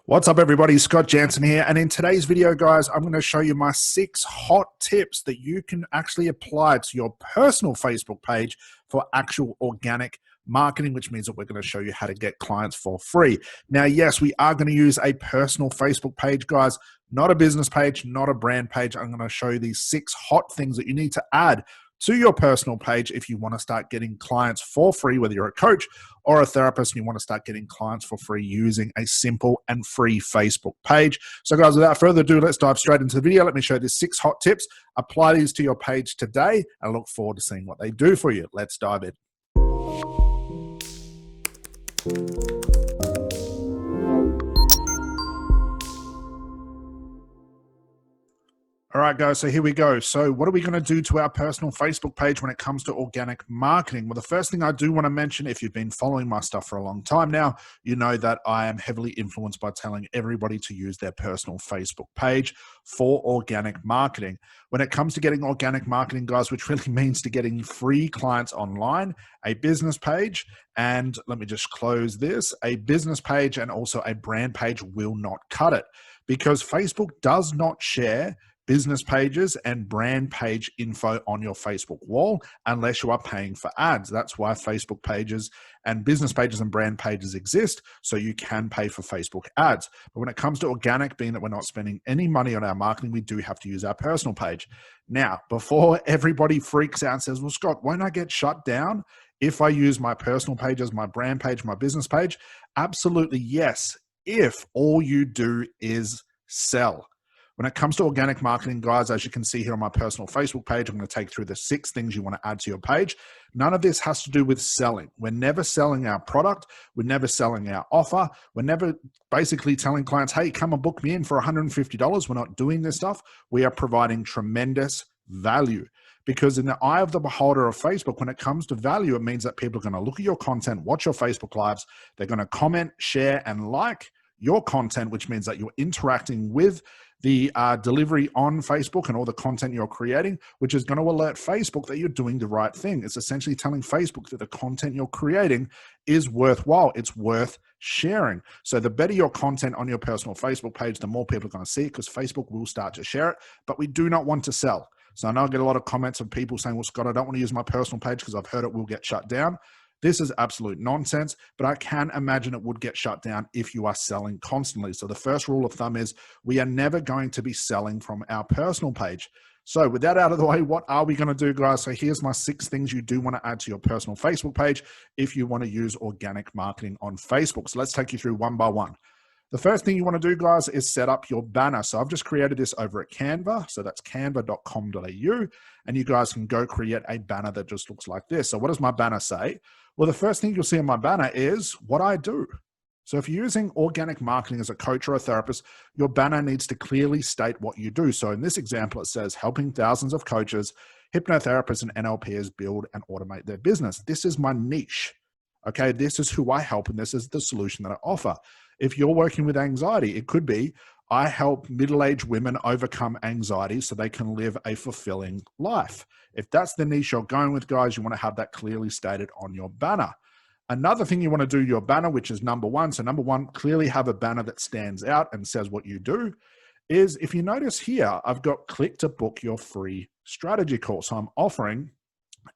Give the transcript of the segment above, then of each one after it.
What's up, everybody? Scott Jansen here, and in today's video, guys, I'm going to show you my 6 hot tips that you can actually apply to your personal Facebook page for actual organic marketing, which means that we're going to show you how to get clients for free. Now, yes, we are going to use a personal Facebook page, guys, not a business page, not a brand page. I'm going to show you these 6 hot things that you need to add to your personal page if you want to start getting clients for free, whether you're a coach or a therapist and you want to start getting clients for free using a simple and free Facebook page. So guys, without further ado, let's dive straight into the video. Let me show you these 6 hot tips. Apply these to your page today. I look forward to seeing what they do for you. Let's dive in. All right, guys, so here we go. So what are we going to do to our personal Facebook page when it comes to organic marketing? Well, the first thing I do want to mention, if you've been following my stuff for a long time now, you know that I am heavily influenced by telling everybody to use their personal Facebook page for organic marketing. When it comes to getting organic marketing, guys, which really means to getting free clients online, a business page, and let me just close this, a business page and also a brand page will not cut it, because Facebook does not share business pages and brand page info on your Facebook wall unless you are paying for ads. That's why Facebook pages and business pages and brand pages exist, so you can pay for Facebook ads. But when it comes to organic, being that we're not spending any money on our marketing, we do have to use our personal page. Now, before everybody freaks out and says, well, Scott, won't I get shut down if I use my personal page as my brand page, my business page? Absolutely yes, if all you do is sell. When it comes to organic marketing, guys, as you can see here on my personal Facebook page, I'm going to take through the 6 things you want to add to your page. None of this has to do with selling. We're never selling our product. We're never selling our offer. We're never basically telling clients, hey, come and book me in for $150. We're not doing this stuff. We are providing tremendous value, because in the eye of the beholder of Facebook, when it comes to value, it means that people are going to look at your content, watch your Facebook lives. They're going to comment, share, and like your content, which means that you're interacting with the delivery on Facebook and all the content you're creating, which is going to alert Facebook that you're doing the right thing. It's essentially telling Facebook that the content you're creating is worthwhile. It's worth sharing. So the better your content on your personal Facebook page, the more people are going to see it, because Facebook will start to share it. But we do not want to sell. So I know I get a lot of comments of people saying, well, Scott, I don't want to use my personal page because I've heard it will get shut down. This is absolute nonsense, but I can imagine it would get shut down if you are selling constantly. So the first rule of thumb is we are never going to be selling from our personal page. So with that out of the way, what are we going to do, guys? So here's my 6 things you do want to add to your personal Facebook page if you want to use organic marketing on Facebook. So let's take you through one by one. The first thing you want to do, guys, is set up your banner. So I've just created this over at Canva. So that's canva.com.au. And you guys can go create a banner that just looks like this. So what does my banner say? Well, the first thing you'll see on my banner is what I do. So if you're using organic marketing as a coach or a therapist, your banner needs to clearly state what you do. So in this example, it says helping thousands of coaches, hypnotherapists, and NLPs build and automate their business. This is my niche. Okay, this is who I help, and this is the solution that I offer. If you're working with anxiety, it could be I help middle-aged women overcome anxiety so they can live a fulfilling life. If that's the niche you're going with, guys, you want to have that clearly stated on your banner. Another thing you want to do your banner, which is number 1. So number 1, clearly have a banner that stands out and says what you do, is if you notice here, I've got click to book your free strategy call. So I'm offering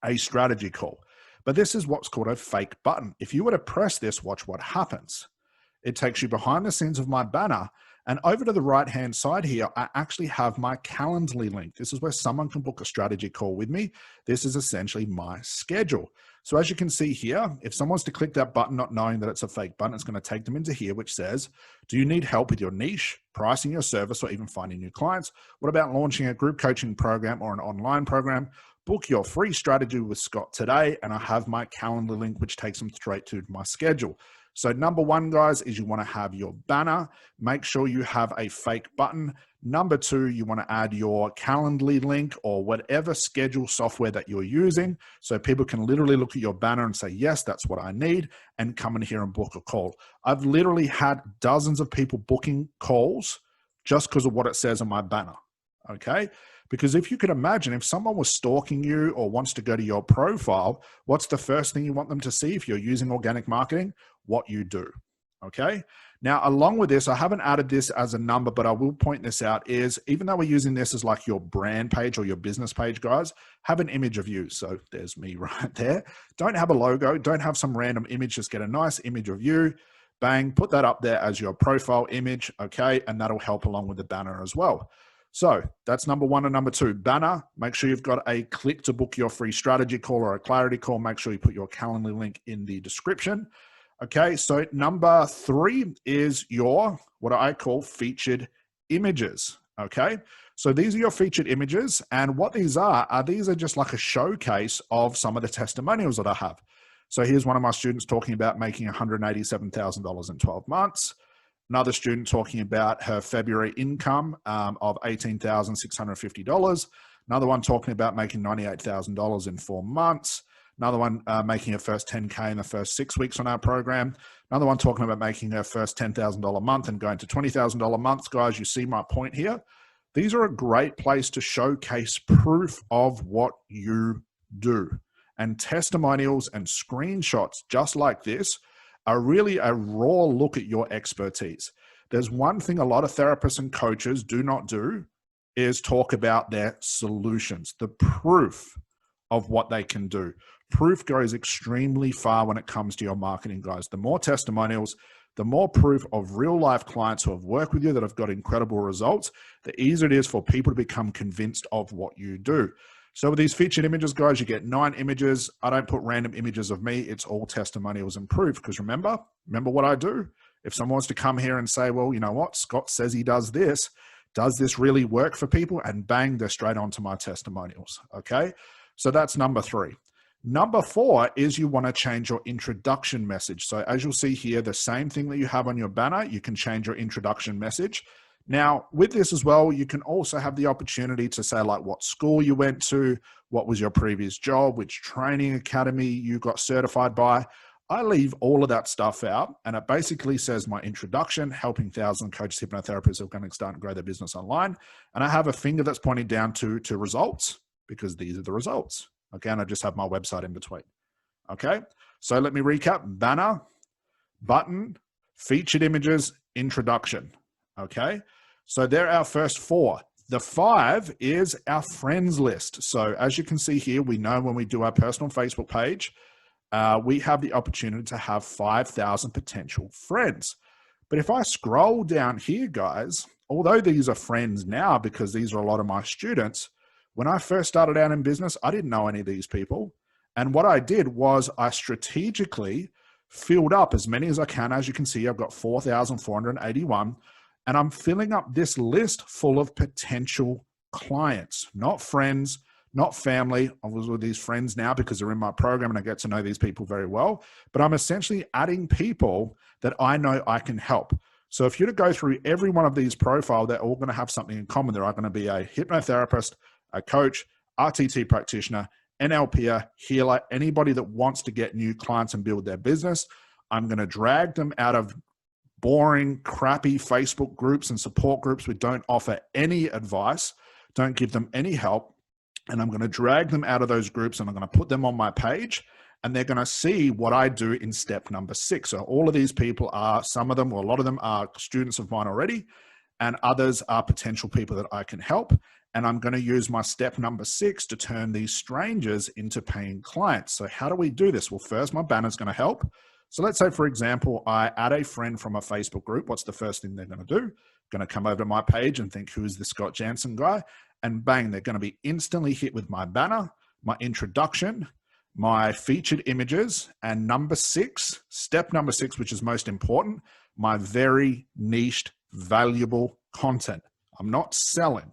a strategy call. But this is what's called a fake button. If you were to press this, watch what happens. It takes you behind the scenes of my banner, and over to the right-hand side here, I actually have my Calendly link. This is where someone can book a strategy call with me. This is essentially my schedule. So as you can see here, if someone wants to click that button, not knowing that it's a fake button, it's going to take them into here, which says, do you need help with your niche, pricing your service, or even finding new clients? What about launching a group coaching program or an online program? Book your free strategy with Scott today, and I have my Calendly link, which takes them straight to my schedule. So number 1, guys, is you want to have your banner. Make sure you have a fake button. Number 2, you want to add your Calendly link or whatever schedule software that you're using, so people can literally look at your banner and say, yes, that's what I need, and come in here and book a call. I've literally had dozens of people booking calls just because of what it says on my banner, okay? Because if you could imagine, if someone was stalking you or wants to go to your profile, what's the first thing you want them to see if you're using organic marketing? What you do, okay? Now, along with this, I haven't added this as a number, but I will point this out, is even though we're using this as like your brand page or your business page, guys, have an image of you. So there's me right there. Don't have a logo. Don't have some random image. Just get a nice image of you. Bang, put that up there as your profile image, okay? And that'll help along with the banner as well. So that's number one. And number two, banner. Make sure you've got a click to book your free strategy call or a clarity call. Make sure you put your Calendly link in the description. Okay, so number three is your, what I call featured images, okay? So these are your featured images, and what these are these are just like a showcase of some of the testimonials that I have. So here's one of my students talking about making $187,000 in 12 months. Another student talking about her February income of $18,650. Another one talking about making $98,000 in 4 months. Another one making her first 10K in the first 6 weeks on our program. Another one talking about making her first $10,000 month and going to $20,000 months. Guys, you see my point here? These are a great place to showcase proof of what you do. And testimonials and screenshots just like this are really a raw look at your expertise. There's one thing a lot of therapists and coaches do not do is talk about their solutions, the proof of what they can do. Proof goes extremely far when it comes to your marketing, guys. The more testimonials, the more proof of real life clients who have worked with you that have got incredible results, the easier it is for people to become convinced of what you do. So with these featured images, guys, you get 9 images. I don't put random images of me. It's all testimonials and proof, because remember what I do? If someone wants to come here and say, well, you know what? Scott says he does this really work for people? And bang, they're straight onto my testimonials, okay? So that's number 3. Number 4 is you want to change your introduction message. So as you'll see here, the same thing that you have on your banner, you can change your introduction message. Now, with this as well, you can also have the opportunity to say like what school you went to, what was your previous job, which training academy you got certified by. I leave all of that stuff out, and it basically says my introduction, helping thousands of coaches, hypnotherapists who are going to start and grow their business online. And I have a finger that's pointing down to results, because these are the results. Okay, and I just have my website in between. Okay, so let me recap: banner, button, featured images, introduction. Okay, so they're our first 4. The 5 is our friends list. So as you can see here, we know when we do our personal Facebook page, we have the opportunity to have 5,000 potential friends. But if I scroll down here, guys, although these are friends now because these are a lot of my students, when I first started out in business, I didn't know any of these people. And what I did was I strategically filled up as many as I can. As you can see, I've got 4,481, and I'm filling up this list full of potential clients, not friends, not family. I was with these friends now because they're in my program and I get to know these people very well, but I'm essentially adding people that I know I can help. So if you're to go through every one of these profiles, they're all going to have something in common. They're all going to be a hypnotherapist, a coach, RTT practitioner, NLP, healer, anybody that wants to get new clients and build their business. I'm going to drag them out of boring, crappy Facebook groups and support groups who don't offer any advice, don't give them any help. And I'm going to drag them out of those groups and I'm going to put them on my page, and they're going to see what I do in step number 6. So all of these people are, some of them, or a lot of them are students of mine already, and others are potential people that I can help. And I'm going to use my step number 6 to turn these strangers into paying clients. So how do we do this? Well, first, my banner is going to help. So let's say, for example, I add a friend from a Facebook group. What's the first thing they're going to do? Going to come over to my page and think, who is this Scott Jansen guy? And bang, they're going to be instantly hit with my banner, my introduction, my featured images, and number 6, step number 6, which is most important, my very niched, valuable content. I'm not selling.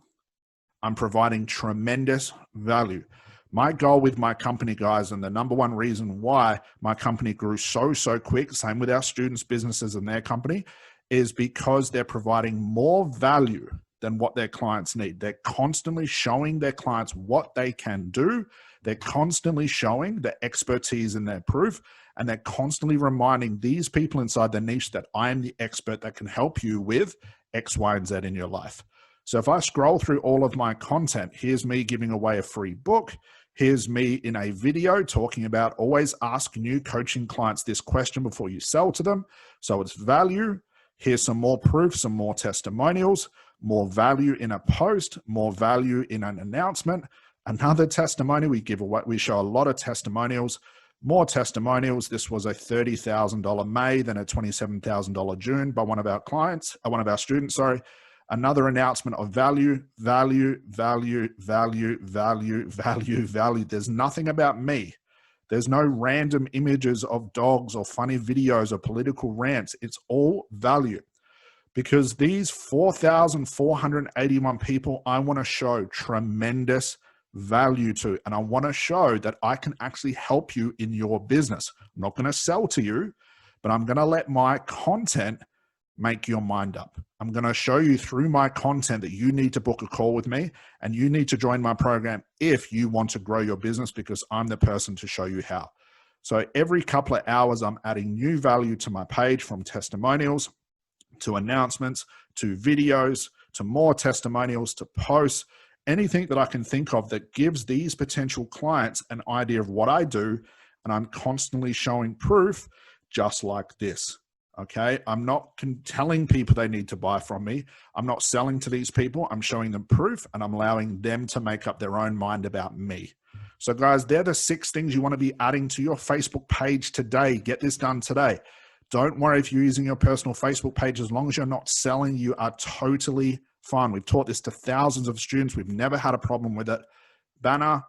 I'm providing tremendous value. My goal with my company, guys, and the number one reason why my company grew so quick, same with our students' businesses and their company, is because they're providing more value than what their clients need. They're constantly showing their clients what they can do. They're constantly showing the expertise in their proof, and they're constantly reminding these people inside their niche that I am the expert that can help you with X, Y, and Z in your life. So if I scroll through all of my content, here's me giving away a free book. Here's me in a video talking about always ask new coaching clients this question before you sell to them. So it's value. Here's some more proof, some more testimonials, more value in a post, more value in an announcement, another testimony. We give away, we show a lot of testimonials, more testimonials. This was a $30,000 May, then a $27,000 June by one of our clients, one of our students, sorry. Another announcement of value, value, value, value, value, value, value. There's nothing about me. There's no random images of dogs or funny videos or political rants. It's all value. Because these 4,481 people, I want to show tremendous value to. And I want to show that I can actually help you in your business. I'm not going to sell to you, but I'm going to let my content make your mind up. I'm going to show you through my content that you need to book a call with me and you need to join my program if you want to grow your business, because I'm the person to show you how. So every couple of hours, I'm adding new value to my page, from testimonials to announcements, to videos, to more testimonials, to posts, anything that I can think of that gives these potential clients an idea of what I do. And I'm constantly showing proof just like this. Okay, I'm not telling people they need to buy from me. I'm not selling to these people. I'm showing them proof and I'm allowing them to make up their own mind about me. So guys, they're the 6 things you want to be adding to your Facebook page today. Get this done today. Don't worry if you're using your personal Facebook page. As long as you're not selling, you are totally fine. We've taught this to thousands of students. We've never had a problem with it. Banner,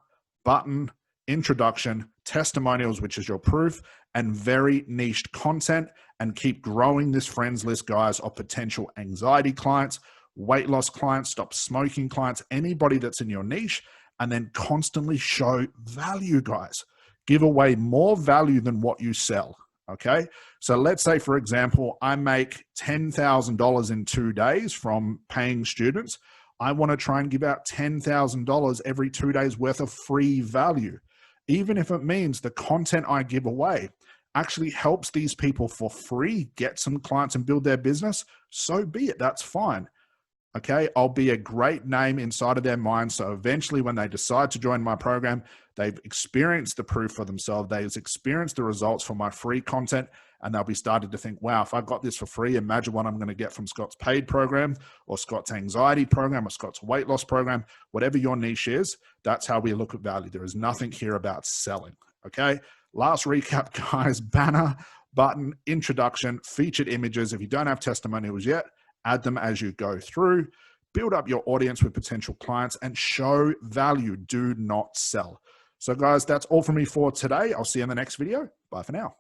button, introduction, testimonials, which is your proof, and very niched content. And keep growing this friends list, guys, of potential anxiety clients, weight loss clients, stop smoking clients, anybody that's in your niche, and then constantly show value, guys. Give away more value than what you sell. Okay, so let's say, for example, I make $10,000 in 2 days from paying students. I want to try and give out $10,000 every 2 days worth of free value. Even if it means the content I give away actually helps these people for free get some clients and build their business, so be it. That's fine. Okay, I'll be a great name inside of their mind. So eventually when they decide to join my program, they've experienced the proof for themselves. They've experienced the results from my free content, and they'll be starting to think, wow, if I got this for free, imagine what I'm going to get from Scott's paid program or Scott's anxiety program or Scott's weight loss program. Whatever your niche is, that's how we look at value. There is nothing here about selling. Okay, last recap, guys: banner, button, introduction, featured images. If you don't have testimonials yet, add them as you go through. Build up your audience with potential clients and show value. Do not sell. So guys, that's all from me for today. I'll see you in the next video. Bye for now.